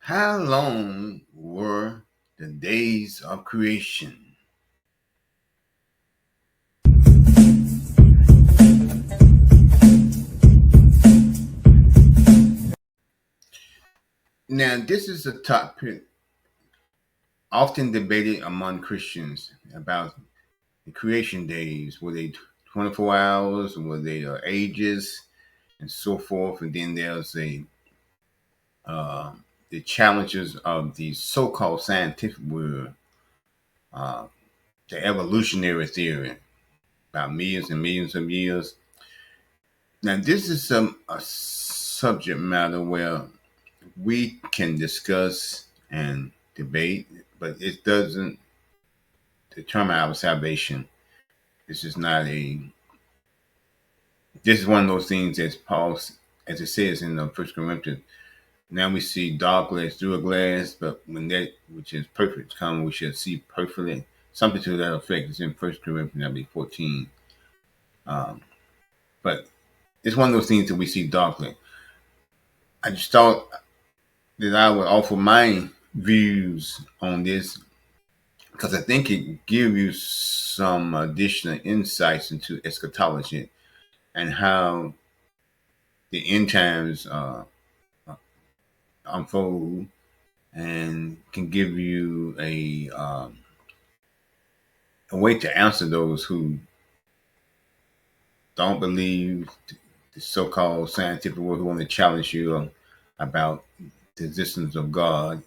How long were the days of creation? Now, this is a topic often debated among Christians about the creation days. Were they 24 hours? Were they ages? And so forth. And then there's uh, the challenges of the so-called scientific world, uh, the evolutionary theory about millions and millions of years. Now, this is a subject matter where we can discuss and debate, but it doesn't determine our salvation. This is not a. This is one of those things as Paul, as it says in the First Corinthians. Now we see darkly as through a glass, but when that which is perfect come, we shall see perfectly. Something to that effect is in First Corinthians, that'll be 14. Um, but it's one of those things that we see darkly. I just thought that I would offer my views on this because I think it gives you some additional insights into eschatology and how the end times unfold, and can give you a way to answer those who don't believe the so-called scientific world, who want to challenge you about the existence of God.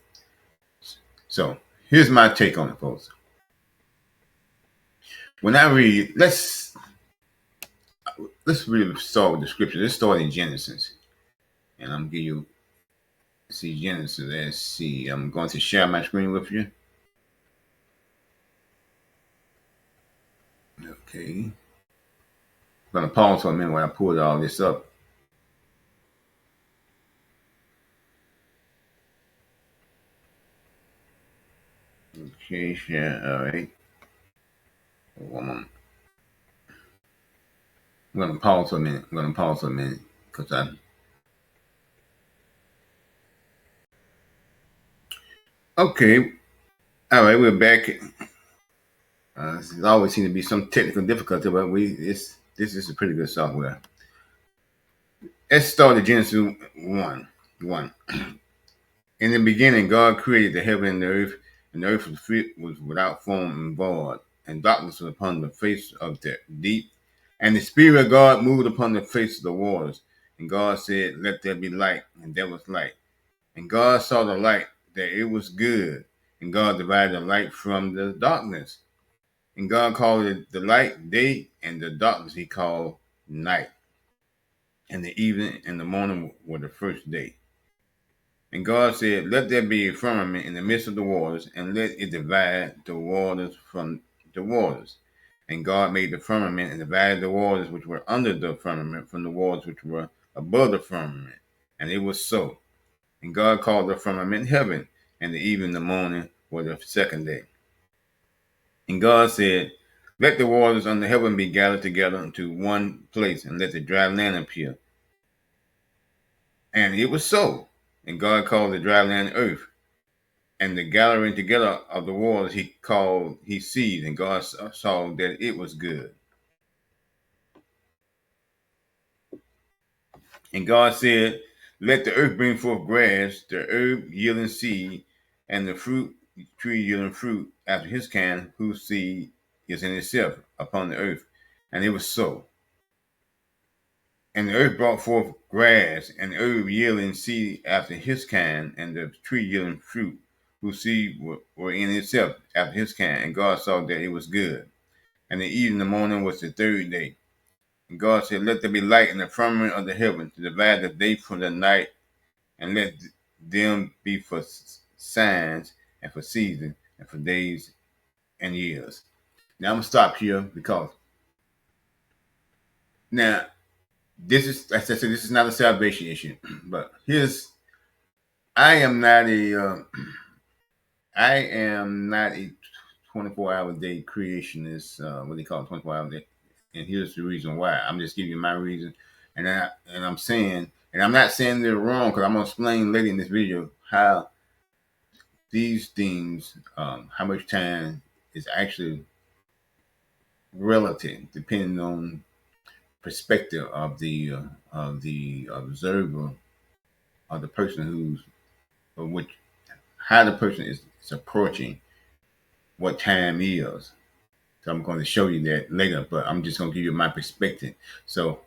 So here's my take on it, folks. When I read, let's really start with the scripture. Let's start in Genesis, and I'm gonna give you see Genesis. Let's see. I'm going to share my screen with you. Okay. I'm gonna pause for a minute while I pull all this up. Okay, share. All right. One moment. I'm gonna pause for a minute. Because I. Okay. All right, we're back. There's always seems to be some technical difficulty, but this is a pretty good software. Let's start at Genesis 1. In the beginning, God created the heaven and the earth was free, was without form and void, and darkness was upon the face of the deep. And the Spirit of God moved upon the face of the waters. And God said, "Let there be light," and there was light. And God saw the light that it was good, and God divided the light from the darkness. And God called it the light day, and the darkness He called night. And the evening and the morning were the first day. And God said, "Let there be a firmament in the midst of the waters, and let it divide the waters from the waters." And God made the firmament and divided the waters which were under the firmament from the waters which were above the firmament. And it was so. And God called the firmament heaven, and the evening and the morning were the second day. And God said, "Let the waters under heaven be gathered together into one place, and let the dry land appear." And it was so. And God called the dry land earth, and the gathering together of the waters he seed, and God saw that it was good. And God said, "Let the earth bring forth grass, the herb yielding seed, and the fruit tree yielding fruit after his kind, whose seed is in itself upon the earth." And it was so. And the earth brought forth grass, and herb yielding seed after his kind, and the tree yielding fruit, whose seed were in itself after his kind. And God saw that it was good. And the evening and the morning was the third day. And God said, "Let there be light in the firmament of the heaven to divide the day from the night, and let them be for signs and for seasons and for days and years." Now I'm gonna stop here because now this is, as I said, this is not a salvation issue, but here's I am not a I am not a 24-hour day creationist. What they call it, 24-hour day, and here's the reason why. I'm just giving you my reason, and I'm saying, and I'm not saying they're wrong because I'm gonna explain later in this video how these things, how much time is actually relative, depending on perspective of the observer, or the person who's, or which, how the person is approaching what time is. So I'm going to show you that later, but I'm just going to give you my perspective. So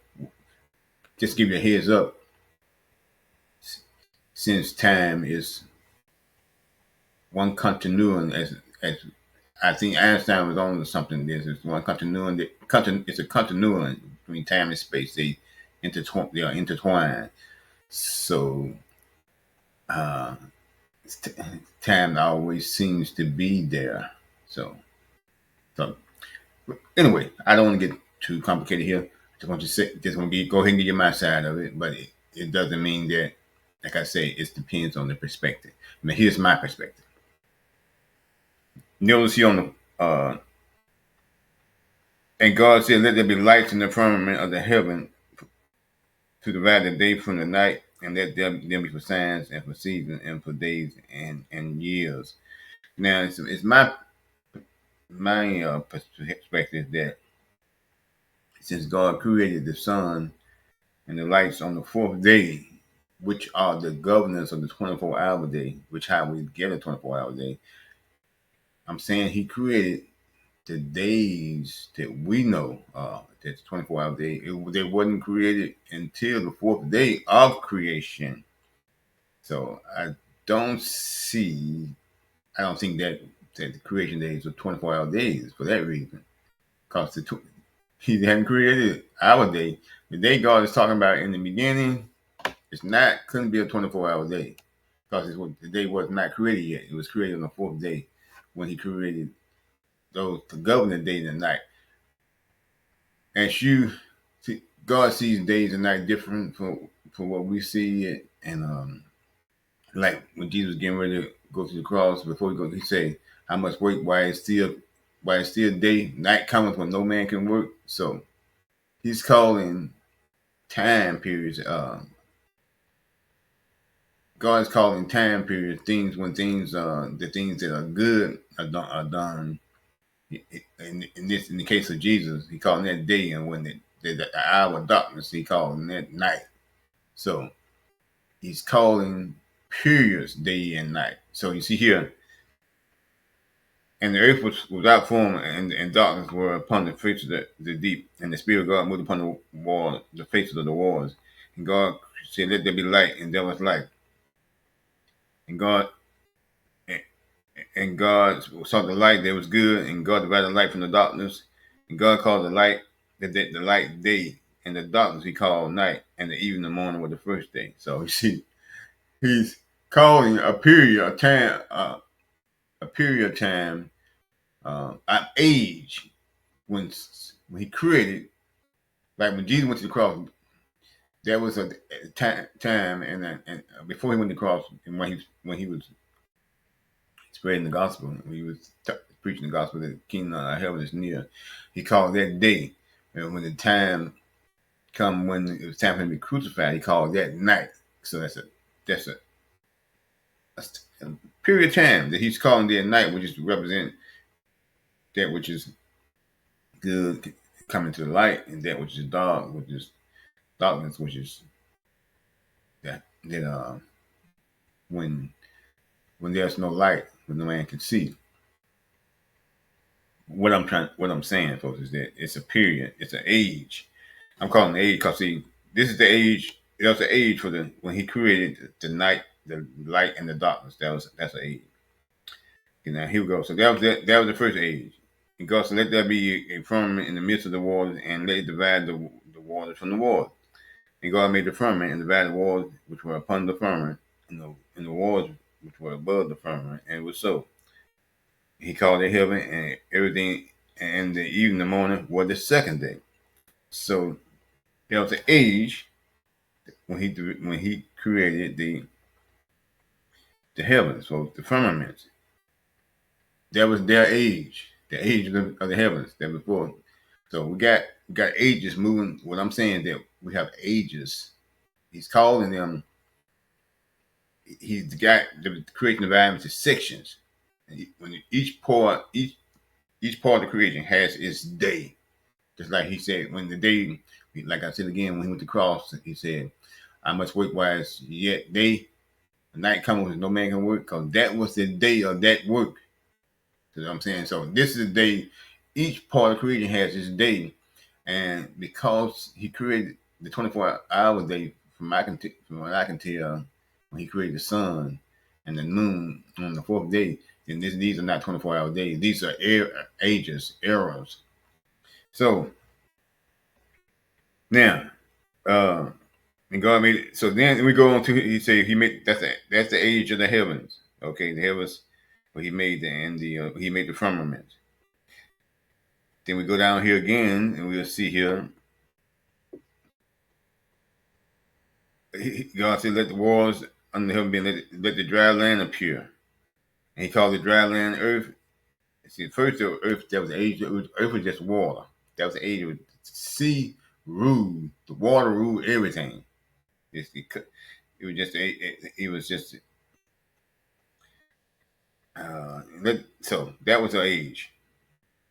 just give you a heads up, since time is one continuum, as I think Einstein was on to something. There's one continuum. It's a continuum between time and space. They are intertwined. So uh, t- time always seems to be there. So, so anyway, I don't want to get too complicated here. Just want to go ahead and give you my side of it, but it doesn't mean that, like I say, it depends on the perspective. I mean, here's my perspective. Notice here on the and God said, "Let there be lights in the firmament of the heaven to divide the day from the night, and let them be for signs and for seasons and for days and years." Now, it's my perspective that since God created the sun and the lights on the fourth day, which are the governors of the 24-hour day, which how we get a 24-hour day, I'm saying He created the days that we know, that's 24-hour day. They wasn't created until the fourth day of creation. So don't see, I don't think that the creation days are 24-hour days for that reason. Because He hadn't created our day. The day God is talking about in the beginning, couldn't be a 24-hour day. Because the day was not created yet. It was created on the fourth day when He created those to govern the day and the night. As you see, God sees days and night different from what we see it. And like when Jesus was getting ready to go to the cross, before he goes, He said, "I must wait while it's still day. Night cometh when no man can work." So He's calling time periods. God's calling time periods things when the things that are good are done. In the case of Jesus, He called that day, and when the hour of darkness, He called that night. So He's calling periods day and night. So you see here, and the earth was without form, and darkness were upon the face of the deep, and the Spirit of God moved upon the faces of the waters. And God said, "Let there be light," and there was light. And God saw the light that was good, and God divided the light from the darkness. And God called the light the light day, and the darkness He called night, and the evening and the morning were the first day. So you see, He's calling a period of time, an age when He created. Like when Jesus went to the cross, there was a time, and before He went to the cross, and when he was spreading the gospel, when He was preaching the gospel that the kingdom of heaven is near, He called that day. And when the time come when it was time for Him to be crucified, He called that night. So that's a period of time that He's calling that night, which is to represent that which is good coming to the light, and that which is dark, which is darkness, which is that when there's no light, when no man can see. What I'm saying, folks, is that it's a period, it's an age. I'm calling it age because see, this is the age. That's the age for when He created the night, the light, and the darkness. That's an age. Okay, now here we go. So that was the first age. And God said, "Let there be a firmament in the midst of the waters, and let it divide the waters from the water." And God made the firmament and divided the waters which were upon the firmament, and the waters which were above the firmament, and it was so. He called it heaven, and everything, and the evening and the morning were the second day. So there was an age when He created the heavens, so the firmament. That was their age, the age of the heavens that before. So we got ages moving. What I'm saying is that we have ages. He's calling them he's got the creation of atoms is sections. And when each part of the creation has its day. Just like he said, when the day, like I said again, when he went to cross, he said, "I must work while yet day, the night coming when no man can work," because that was the day of that work. You know what I'm saying? So this is the day. Each part of creation has its day, and because he created the 24-hour day, from what I can tell, when he created the sun and the moon on the fourth day, then these are not 24-hour days. These are ages, eras. So now, uh, and God made it. So then we go on to he said he made that's the age of the heavens. Okay, the heavens, but he made he made the firmament. Then we go down here again, and we'll see here. God said, "Let the waters under heaven be, let the dry land appear." And he called the dry land earth. See, first the earth, that was the age. Earth was just water. That was the age of sea ruled. The water ruled everything. It was just it was just so that was the age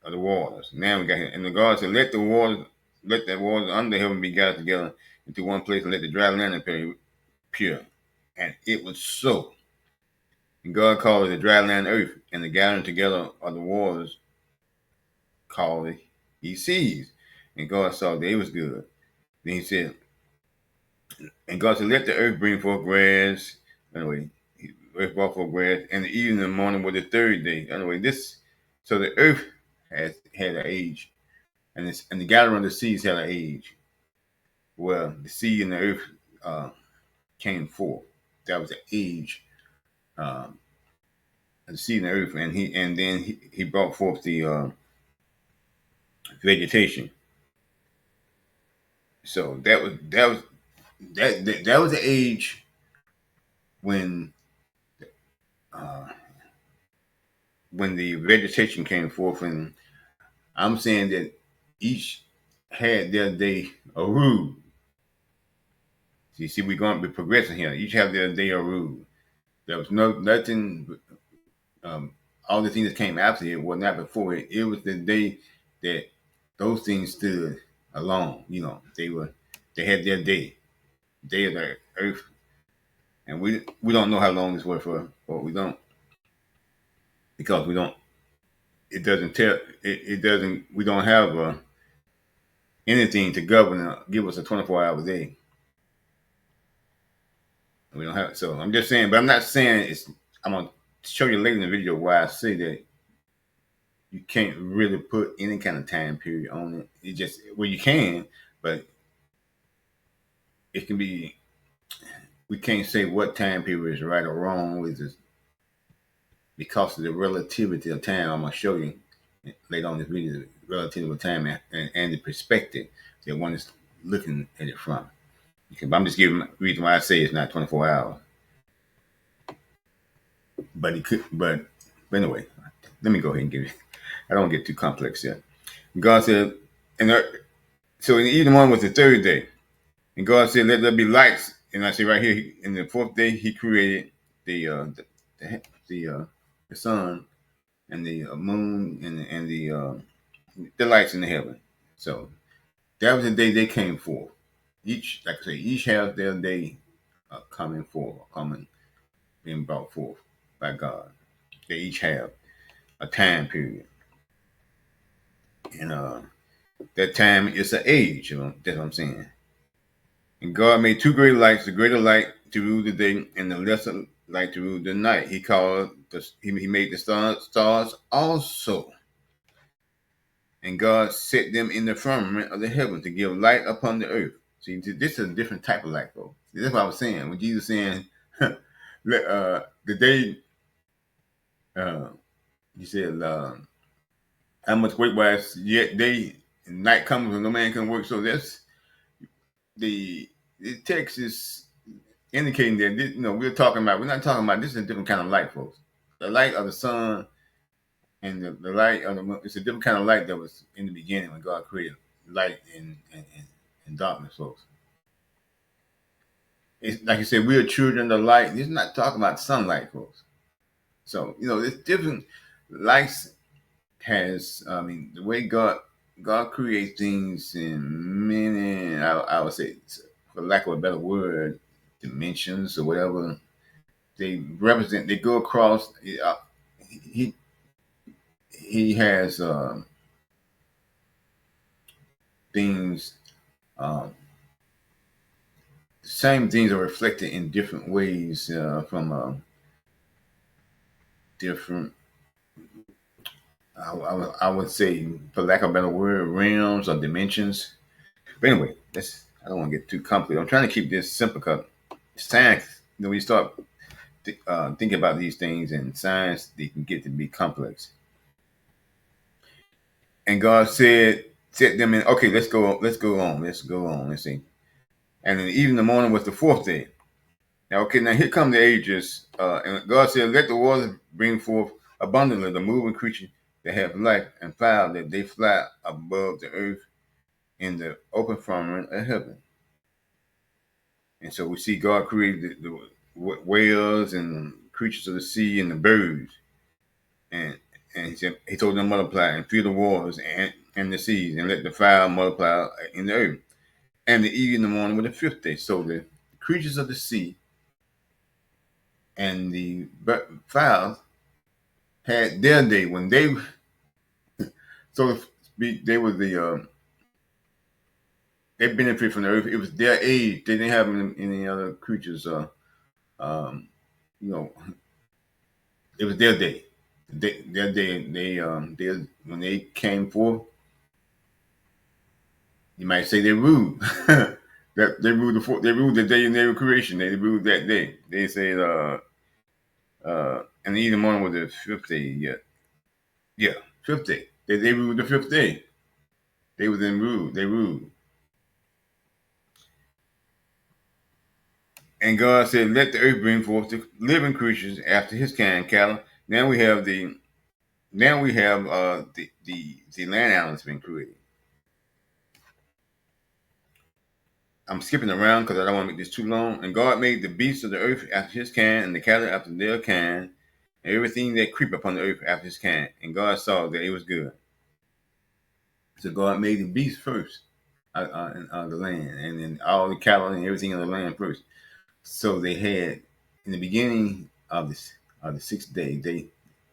of the waters. Now we got here, and the God said, let the waters under heaven be gathered together into one place, and let the dry land appear pure." And it was so. And God called it the dry land earth, and the gathering together of the waters called it he seas. And God saw that it was good. Then he said, and God said, "Let the earth bring forth grass." Anyway, earth brought forth grass, and the evening and the morning was the third day. Anyway, so the earth had an age, and the gathering of the seas had an age. Well, the sea and the earth uh, came forth. That was the age of the sea and the earth, and then he brought forth the vegetation. So that was the age when uh, when the vegetation came forth, and I'm saying that each had their day of rule. You see, we're going to be progressing here. Each have their day of rule. There was nothing. Um, all the things that came after it was not before it. It was the day that those things stood alone. They had their day of the earth, and we don't know how long this was for, but we don't because we don't. It doesn't tell. It doesn't. We don't have anything to govern. Give us a 24-hour day. We don't have. So I'm just saying. But I'm not saying it's. I'm gonna show you later in the video why I say that you can't really put any kind of time period on it. It just you can, but it can be. We can't say what time period is right or wrong with this because of the relativity of time. I'm gonna show you later on this video the relativity of time and the perspective that one is looking at it from. But I'm just giving the reason why I say it's not 24 hours. But it could. But anyway, let me go ahead and give you. I don't get too complex yet. God said, so in the evening one was the third day, and God said, "Let there be lights." And I say right here, in the fourth day, He created the the sun and the moon and the lights in the heaven. So that was the day they came forth. Each, like I say, each has their day coming forth, being brought forth by God. They each have a time period, and that time is an age. That's what I'm saying. And God made two great lights: the greater light to rule the day, and the lesser light to rule the night. He made the stars also, and God set them in the firmament of the heaven to give light upon the earth. See, this is a different type of light, folks. That's what I was saying when Jesus saying, the day. He said, "I must wait while yet day and night comes when no man can work." So that's the text is indicating that we're not talking about this is a different kind of light, folks. The light of the sun and the light of the moon, it's a different kind of light that was in the beginning when God created light and darkness, folks. It's like you said, we are children of light. He's not talking about sunlight, folks. So it's different. Lights has, I mean, the way God creates things in many, I would say, for lack of a better word, dimensions or whatever. They represent. They go across. He he has things. Um, same things are reflected in different ways from different. I would say, for lack of a better word, realms or dimensions. But anyway, that's. I don't want to get too complicated. I'm trying to keep this simple because science. When you start thinking about these things in science, they can get to be complex. And God said, set them in. Okay, let's see. And then even the morning was the fourth day. Now, okay, now here come the ages. And God said, let the waters bring forth abundantly the moving creature that have life and fowl that they fly above the earth in the open firmament of heaven. And so we see God created the whales and creatures of the sea and the birds. And he said he told them multiply and fill the waters and the seas and let the fowl multiply in the earth. And the eagle in the morning with the fifth day. So the creatures of the sea and the fowls had their day when they, so to speak, they were they benefit from the earth. It was their age. They didn't have any other creatures. Um, you know, it was their day. Their day. When they came forth, you might say they ruled. That they ruled the day in their creation. They ruled that day. They said and either morning was the fifth day. Yeah, fifth day. They ruled the fifth day. They was in rule. They ruled. And God said, "Let the earth bring forth the living creatures after His kind." Cattle. Now we have the land animals been created. I'm skipping around because I don't want to make this too long. And God made the beasts of the earth after His kind, and the cattle after their kind, and everything that creep upon the earth after His kind. And God saw that it was good. So God made the beasts first, the land, and then all the cattle and everything on the land first. So they had in the beginning of the sixth day,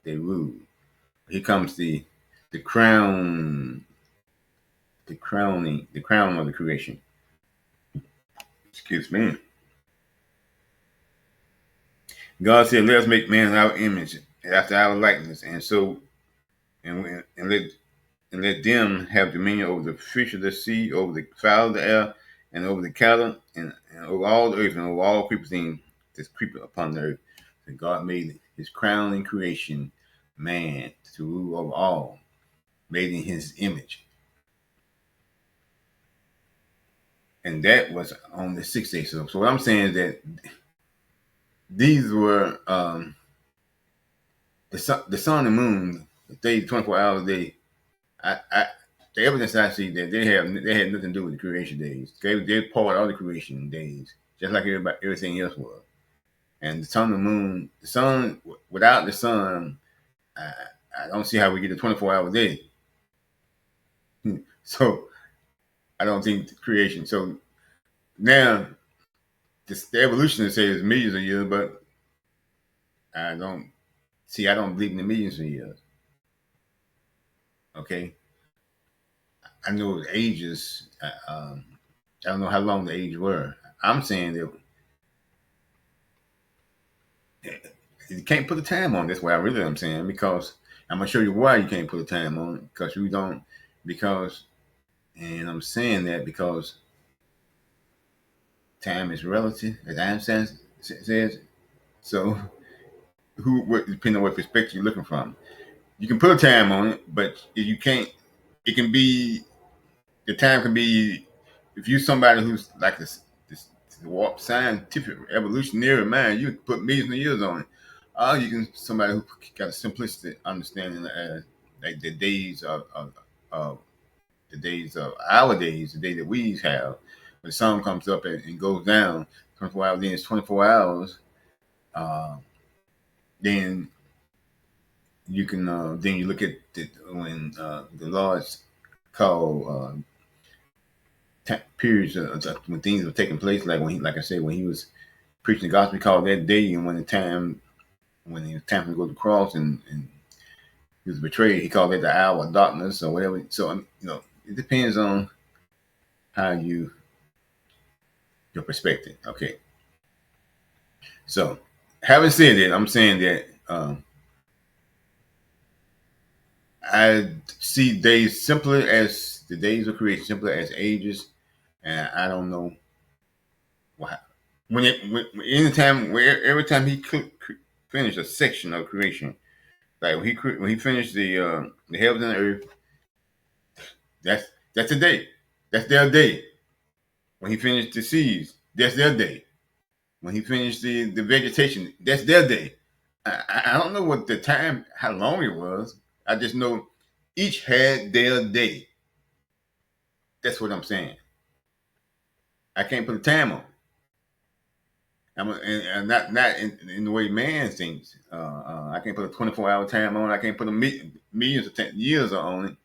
they ruled. Here comes the crown, the crown of the creation. Excuse me. God said, "Let us make man in our image, after our likeness, and let them have dominion over the fish of the sea, over the fowl of the air, and over the cattle, and over all the earth, and over all creeping things that creep upon the earth." And God made His crown in creation, man, to rule over all, made in His image. And that was on the sixth day. So what I'm saying is that these were the sun and moon, the day 24 hours a day. I the evidence I see that they had nothing to do with the creation days. They're part of the creation days, just like everything else was. And the sun and moon, the sun without the sun, I, I don't see how we get a 24-hour day. So I don't think the creation. So now the evolution says millions of years, but I don't see. I don't believe in the millions of years. Okay, I know the ages. I don't know how long the ages were. I'm saying that you can't put a time on this. What I really am saying, because I'm gonna show you why you can't put a time on it, because you don't. Because, and I'm saying that because time is relative, as Einstein says. So, depending on what perspective you're looking from, you can put a time on it, but you can't. It can be the time can be if you're somebody who's like this scientific evolutionary mind, you can put millions of years on it. Or you can somebody who got a simplistic understanding like of the days of our days, the day that we have, when the sun comes up and goes down. 24 hours, then it's 24 hours. Uh, then you can then you look at when the Lord's call periods when things were taking place, like when he, like I said, when he was preaching the gospel, he called that day, and when it was time to go to the cross and he was betrayed, he called it the hour of darkness or whatever. So it depends on how your perspective. Okay, so having said that, I'm saying that I see days simpler as the days of creation, simpler as ages, and I don't know why. Anytime, where every time he could finish a section of creation, like when he finished the heavens and the earth, that's that's a day. That's their day. When he finished the seas, that's their day. When he finished the vegetation, that's their day. I don't know what the time, how long it was. I just know each had their day. That's what I'm saying. I can't put a time on it. And not in the way man thinks. I can't put a 24-hour time on it. I can't put millions of years on it.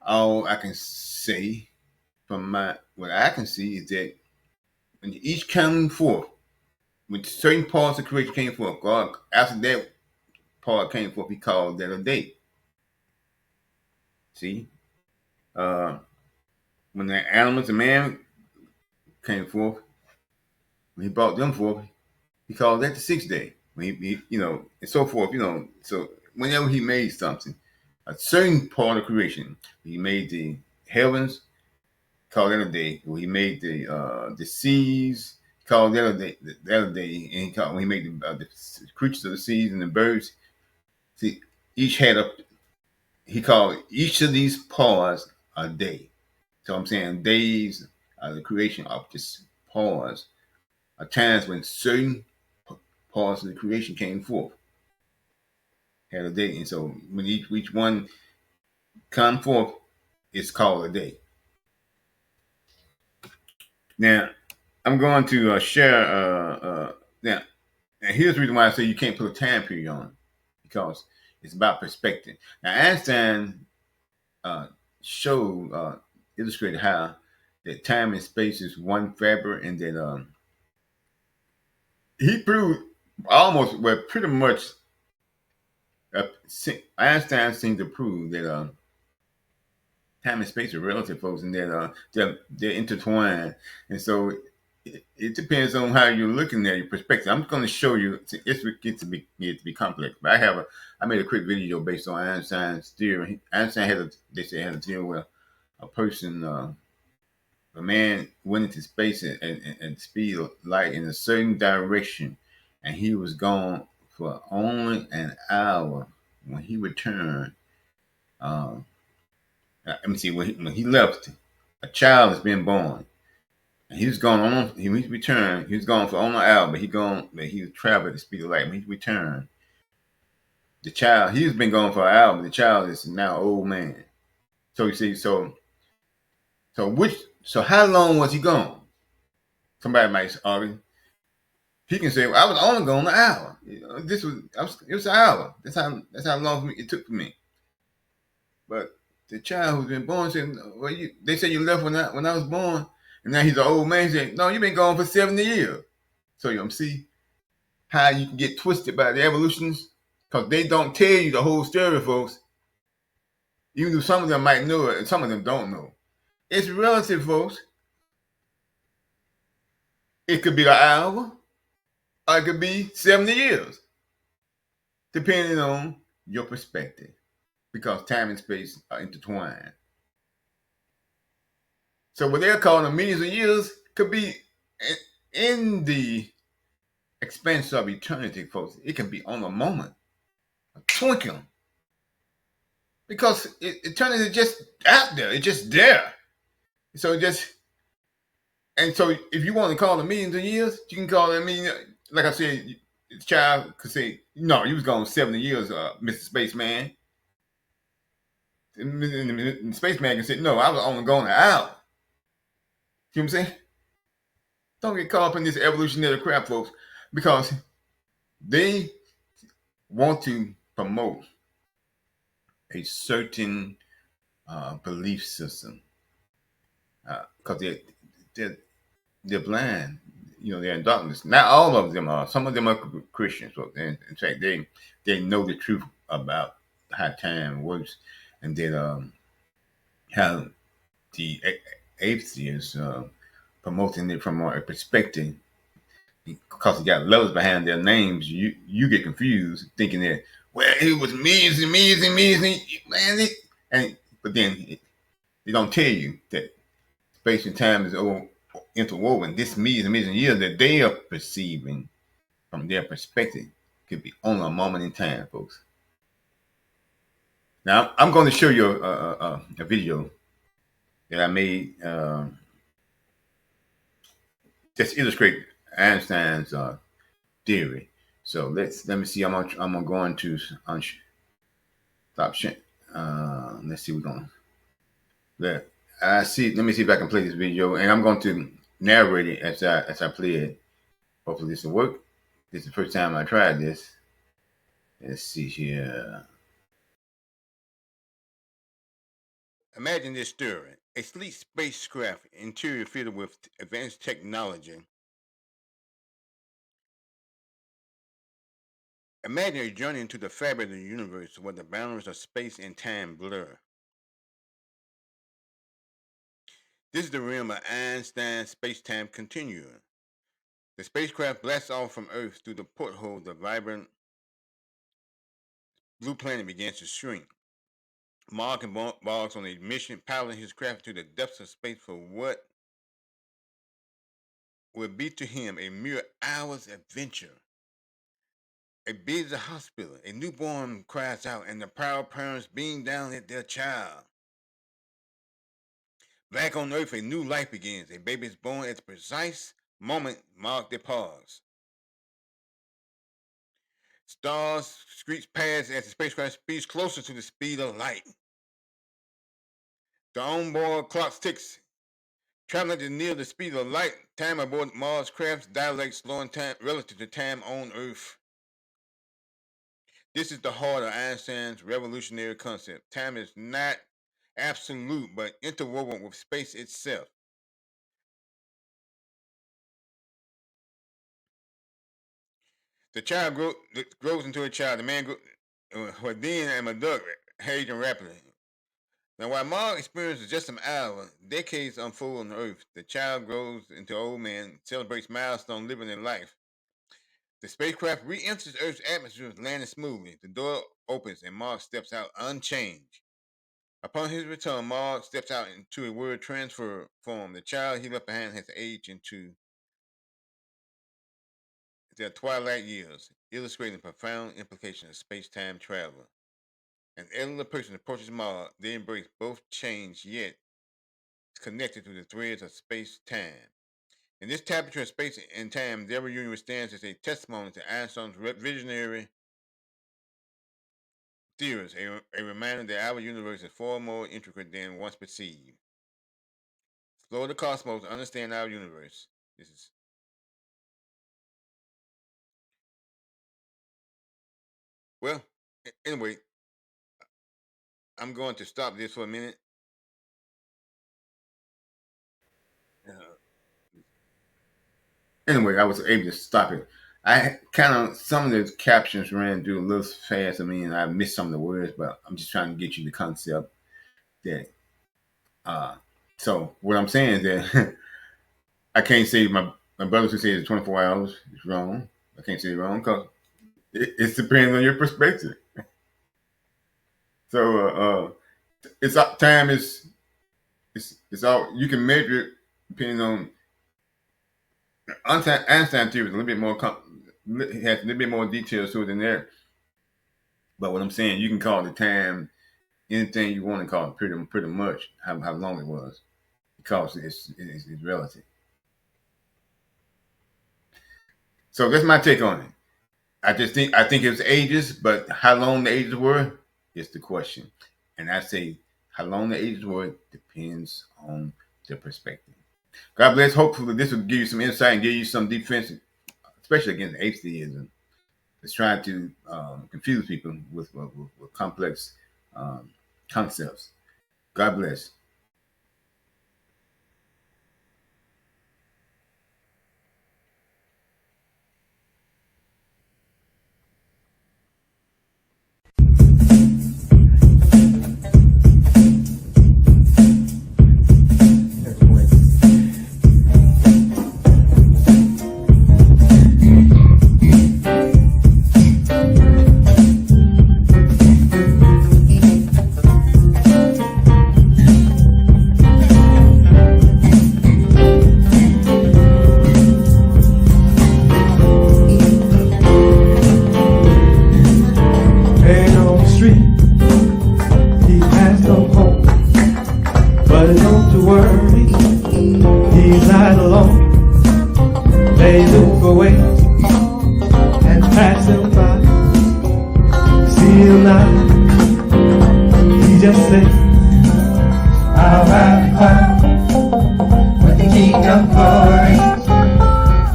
All I can say from what I can see is that when each came forth, when certain parts of creation came forth, God, after that part came forth, he called that a day. See? Uh, when the animals and man came forth, when he brought them forth, he called that the sixth day. When and so forth, so whenever he made something, a certain part of creation, he made the heavens, called that a day. When he made the seas, called that a day. And when he made the creatures of the seas and the birds, see, each had he called each of these parts a day. So I'm saying days are the creation of this pause, are times when certain parts of the creation came forth, had a day. And so when each one come forth, it's called a day. Now, I'm going to share, now, and here's the reason why I say you can't put a time period on it, because it's about perspective. Now, Einstein uh, showed, illustrated how that time and space is one fabric, and that he proved almost, well, pretty much, Einstein seemed to prove that time and space are relative, folks, and that they're intertwined. And so it depends on how you're looking at your perspective. I'm going to show you. It's get to be complex, but I made a quick video based on Einstein's theory. Einstein they say had a theory where a person, a man went into space and speed of light in a certain direction, and he was gone for only an hour. When he returned, um, let me see. When he left, a child has been born. And he was gone on. He returned. He was gone for only an hour, but he traveled at the speed of light. When he returned, the child he's been gone for an hour, but the child is now an old man. So you see, so how long was he gone? Somebody might argue. He can say, well, I was only gone an hour. It was an hour. That's how long it took for me. But the child who's been born said, well, they said you left when I was born, and now he's an old man. He said, no, you've been gone for 70 years. So you see how you can get twisted by the evolutionists? Because they don't tell you the whole story, folks. Even though some of them might know it and some of them don't know. It's relative, folks. It could be an hour, or it could be 70 years, depending on your perspective. Because time and space are intertwined. So what they're calling millions of years could be in the expanse of eternity, folks. It can be on a moment, a twinkle. Because eternity is just out there. It's just there. So if you want to call it millions of years, you can call it a million. Like I said, the child could say, no, you was gone 70 years, Mr. Spaceman. And the spaceman can say, no, I was only gone an hour. See what I'm saying? Don't get caught up in this evolutionary crap, folks, because they want to promote a certain belief system because they're they're blind. You know, they're in darkness. Not all of them are. Some of them are Christians. So in fact, they know the truth about how time works, and then how the atheists promoting it from a perspective because they got letters behind their names. You get confused thinking that well it was millions and millions and millions and man, and but then they don't tell you that space and time is all interwoven. This millions and millions of years that they are perceiving from their perspective could be only a moment in time, folks. Now, I'm going to show you a video that I made just illustrate Einstein's theory. So let me see. I'm going to stop. Let's see. We're going. Let I see. Let me see if I can play this video, and I'm going to narrate it as I play it. Hopefully, this will work. This is the first time I tried this. Let's see here. Imagine this story. A sleek spacecraft interior fitted with advanced technology. Imagine a journey into the fabric of the universe where the boundaries of space and time blur. This is the realm of Einstein's space-time continuum. The spacecraft blasts off from Earth through the porthole. The vibrant blue planet begins to shrink. Mark embarks on a mission, piloting his craft to the depths of space for what will be to him a mere hour's adventure. A busy hospital, a newborn cries out, and the proud parents beam down at their child. Back on Earth, a new life begins. A baby is born at the precise moment marked their pause. Stars screech past as the spacecraft speeds closer to the speed of light. The onboard clock ticks, traveling to near the speed of light. Time aboard Mars craft dilates, slowing time relative to time on Earth. This is the heart of Einstein's revolutionary concept. Time is not absolute, but interwoven with space itself. The child grows into a child. The man within and adult aging rapidly. Now, while Mars experiences just an hour, decades unfold on Earth. The child grows into an old man, celebrates milestones living in life. The spacecraft re-enters Earth's atmosphere, landing smoothly. The door opens and Mars steps out unchanged. Upon his return, Mars steps out into a word transfer form. The child he left behind has aged into their twilight years, illustrating the profound implications of space-time travel. An elderly person approaches Mars, they embrace both change yet connected to the threads of space-time. In this tapestry of space and time, their reunion stands as a testimony to Einstein's visionary theories, a reminder that our universe is far more intricate than once perceived. Explore the cosmos to understand our universe. This is well. Anyway, I'm going to stop this for a minute. Uh, anyway, I was able to stop it. I kind of some of the captions ran through a little fast. I mean, I missed some of the words, but I'm just trying to get you the concept that. Uh, so what I'm saying is that I can't say my brothers who say it's 24 hours is wrong. I can't say it wrong because it depends on your perspective. So it's time is it's all you can measure it depending on Einstein theory is a little bit more has a little bit more details to it than that. But what I'm saying, you can call the time anything you want to call it, pretty much how long it was because it's relative. So that's my take on it. I think it was ages, but how long the ages were is the question. And I say how long the ages were depends on the perspective. God bless. Hopefully, this will give you some insight and give you some defense, especially against atheism. It's trying to confuse people with complex um, concepts. God bless. Man on the street, he has no home, but don't you worry, he's not alone. They look for ways and pass him by. See him now, he just says, I'll ride the cloud with the King of Glory.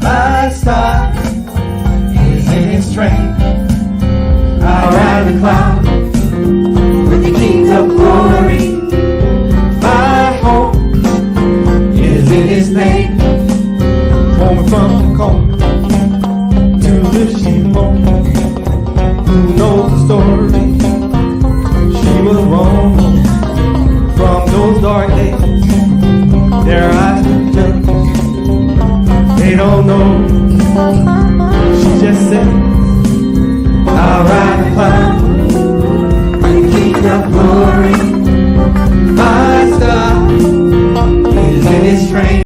My star is in his train. I'll ride the cloud with the King of Glory. My hope is in his name. Home from the corner to the sheep home. Who knows the story? She was wrong. From those dark days, their eyes were judged. They don't know. She just said,